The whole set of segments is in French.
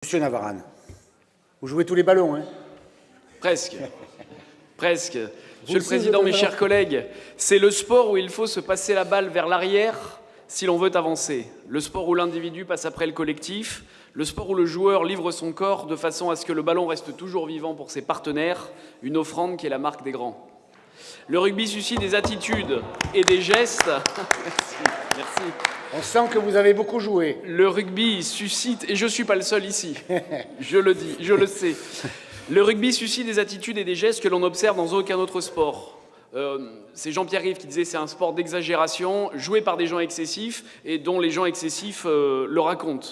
Monsieur Navarane, vous jouez tous les ballons, hein? Presque. Presque. Monsieur le Président, mes chers collègues, c'est le sport où il faut se passer la balle vers l'arrière si l'on veut avancer. Le sport où l'individu passe après le collectif. Le sport où le joueur livre son corps de façon à ce que le ballon reste toujours vivant pour ses partenaires. Une offrande qui est la marque des grands. Le rugby suscite des attitudes et des gestes. Merci. On sent que vous avez beaucoup joué. Le rugby suscite, et je ne suis pas le seul ici, je le dis, je le sais. Le rugby suscite des attitudes et des gestes que l'on n'observe dans aucun autre sport. C'est Jean-Pierre Rive qui disait c'est un sport d'exagération, joué par des gens excessifs et dont les gens excessifs le racontent.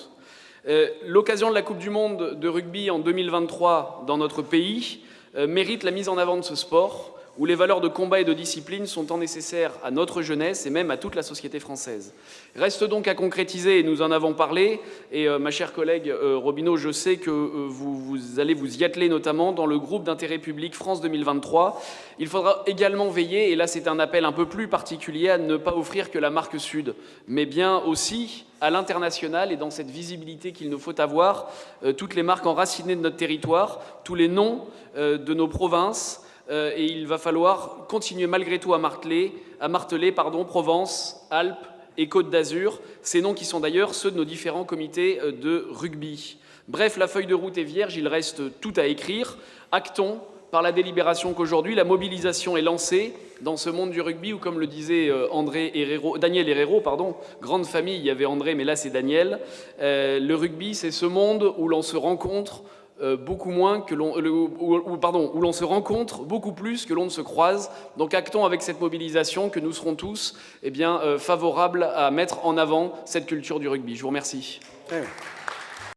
L'occasion de la Coupe du Monde de rugby en 2023 dans notre pays mérite la mise en avant de ce sport, où les valeurs de combat et de discipline sont tant nécessaires à notre jeunesse et même à toute la société française. Reste donc à concrétiser, et nous en avons parlé, et ma chère collègue Robineau, je sais que vous allez vous y atteler notamment dans le groupe d'intérêt public France 2023. Il faudra également veiller, et là c'est un appel un peu plus particulier, à ne pas offrir que la marque Sud, mais bien aussi à l'international et dans cette visibilité qu'il nous faut avoir, toutes les marques enracinées de notre territoire, tous les noms de nos provinces, et il va falloir continuer malgré tout à marteler Provence, Alpes et Côte d'Azur, ces noms qui sont d'ailleurs ceux de nos différents comités de rugby. Bref, la feuille de route est vierge, il reste tout à écrire. Actons par la délibération qu'aujourd'hui, la mobilisation est lancée dans ce monde du rugby où, comme le disait Daniel Herrero, grande famille, il y avait André, mais là c'est Daniel. Le rugby, c'est ce monde où l'on se rencontre beaucoup moins que où l'on se rencontre beaucoup plus que l'on ne se croise. Donc actons avec cette mobilisation que nous serons tous favorables à mettre en avant cette culture du rugby. Je vous remercie.